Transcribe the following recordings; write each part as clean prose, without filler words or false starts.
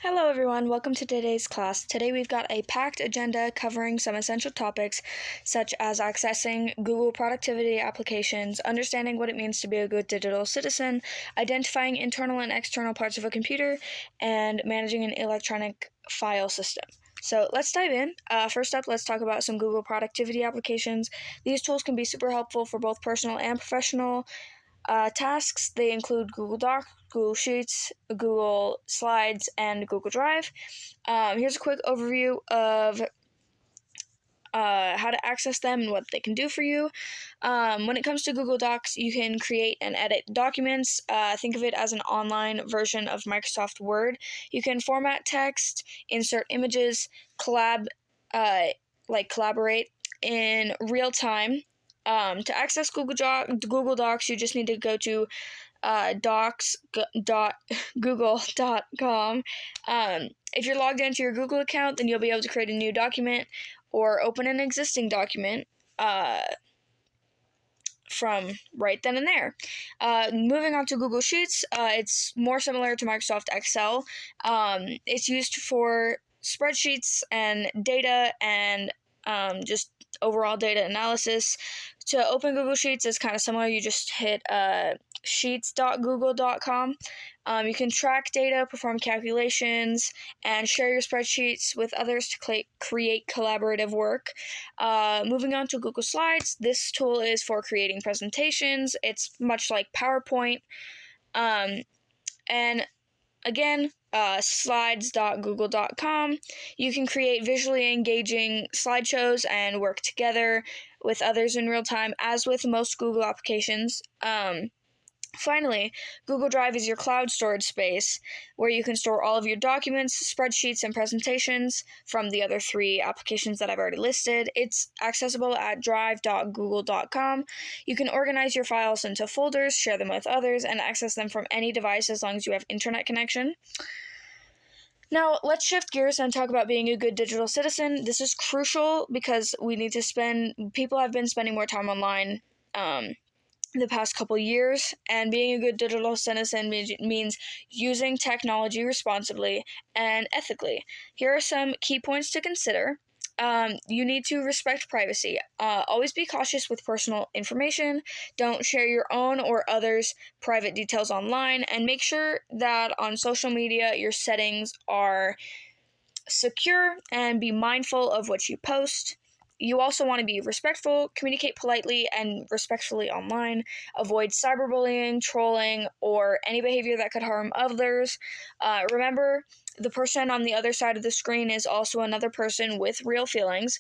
Hello everyone, welcome to today's class. Today we've got a packed agenda covering some essential topics such as accessing Google productivity applications, understanding what it means to be a good digital citizen, identifying internal and external parts of a computer, and managing an electronic file system. So let's dive in. First up, let's talk about some Google productivity applications. These tools can be super helpful for both personal and professional tasks. They include Google Docs, Google Sheets, Google Slides, and Google Drive. Here's a quick overview of how to access them and what they can do for you. When it comes to Google Docs, you can create and edit documents. Think of it as an online version of Microsoft Word. You can format text, insert images, collaborate in real time. To access Google Docs, you just need to go to docs.google.com. If you're logged into your Google account, then you'll be able to create a new document or open an existing document from right then and there. Moving on to Google Sheets, it's more similar to Microsoft Excel. It's used for spreadsheets and data and just overall data analysis. To open Google Sheets is kind of similar. You just hit sheets.google.com. You can track data, perform calculations, and share your spreadsheets with others to create collaborative work. Moving on to Google Slides, this tool is for creating presentations. It's much like PowerPoint. And again, slides.google.com. You can create visually engaging slideshows and work together with others in real time, as with most Google applications. Finally, Google Drive is your cloud storage space where you can store all of your documents, spreadsheets, and presentations from the other three applications that I've already listed. It's accessible at drive.google.com. You can organize your files into folders, share them with others, and access them from any device as long as you have internet connection. Now, let's shift gears and talk about being a good digital citizen. This is crucial because people have been spending more time online the past couple years, and being a good digital citizen means using technology responsibly and ethically. Here are some key points to consider. You need to respect privacy. Always be cautious with personal information. Don't share your own or others' private details online, and make sure that on social media your settings are secure and be mindful of what you post. You also want to be respectful, communicate politely and respectfully online, avoid cyberbullying, trolling, or any behavior that could harm others. Remember, the person on the other side of the screen is also another person with real feelings.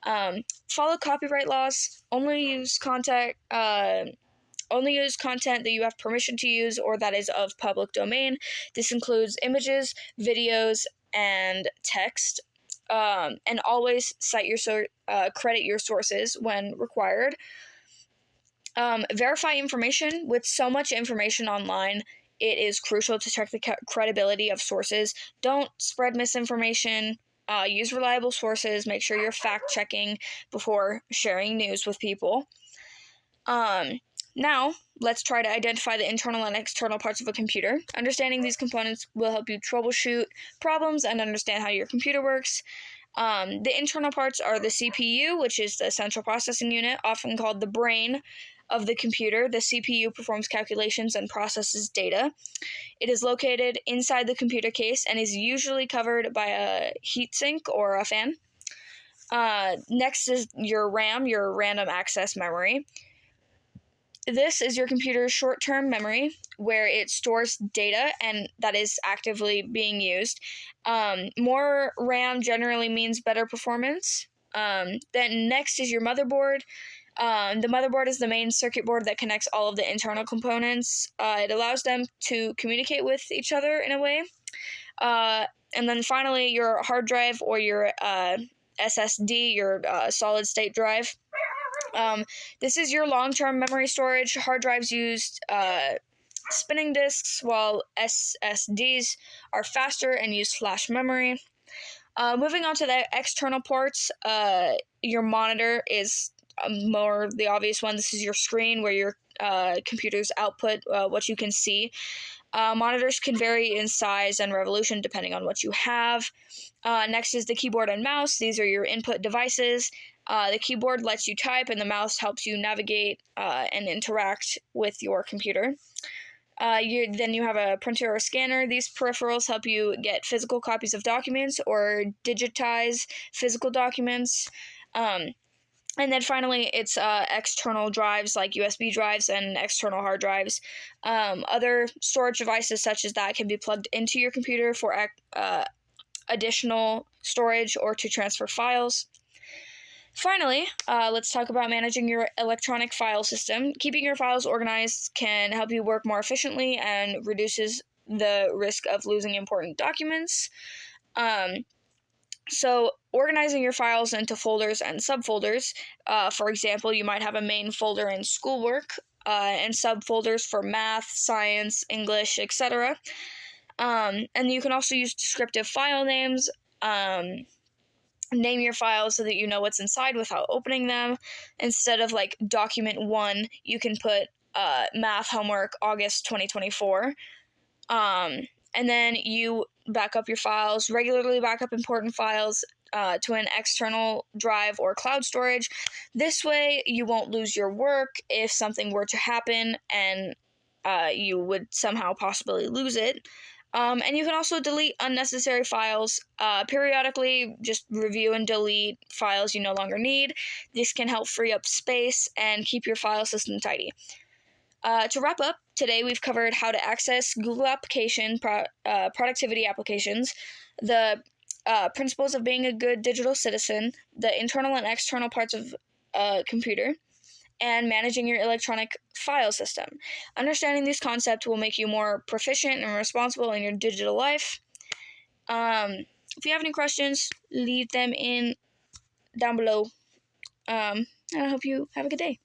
Follow copyright laws. Only use content that you have permission to use or that is of public domain. This includes images, videos, and text. And always credit your sources when required. Verify information. With so much information online, it is crucial to check the credibility of sources. Don't spread misinformation. Use reliable sources. Make sure you're fact-checking before sharing news with people. Now, let's try to identify the internal and external parts of a computer. Understanding these components will help you troubleshoot problems and understand how your computer works. The internal parts are the CPU, which is the central processing unit, often called the brain of the computer. The CPU performs calculations and processes data. It is located inside the computer case and is usually covered by a heatsink or a fan. Next is your RAM, your random access memory. This is your computer's short-term memory, where it stores data and that is actively being used. More RAM generally means better performance. Then next is your motherboard. The motherboard is the main circuit board that connects all of the internal components. It allows them to communicate with each other in a way. And then finally, your hard drive or your SSD, your solid-state drive. This is your long-term memory storage. Hard drives used spinning disks, while SSDs are faster and use flash memory. Moving on to the external ports, your monitor is more the obvious one. This is your screen where your computer's output, what you can see. Monitors can vary in size and resolution depending on what you have. Next is the keyboard and mouse. These are your input devices. The keyboard lets you type, and the mouse helps you navigate and interact with your computer. Then you have a printer or scanner. These peripherals help you get physical copies of documents or digitize physical documents. And then finally, it's external drives like USB drives and external hard drives. Other storage devices such as that can be plugged into your computer for additional storage or to transfer files. Finally, let's talk about managing your electronic file system. Keeping your files organized can help you work more efficiently and reduces the risk of losing important documents. So organizing your files into folders and subfolders. For example, you might have a main folder in schoolwork and subfolders for math, science, English, etc. And you can also use descriptive file names. Name your files so that you know what's inside without opening them. Instead of like document 1, you can put math homework August 2024. And then you back up your files, regularly back up important files to an external drive or cloud storage. This way, you won't lose your work if something were to happen and you would somehow possibly lose it. And you can also delete unnecessary files. Periodically, just review and delete files you no longer need. This can help free up space and keep your file system tidy. To wrap up, today we've covered how to access Google productivity applications, the principles of being a good digital citizen, the internal and external parts of a computer, and managing your electronic file system. Understanding these concepts will make you more proficient and responsible in your digital life. If you have any questions, leave them in down below. And I hope you have a good day.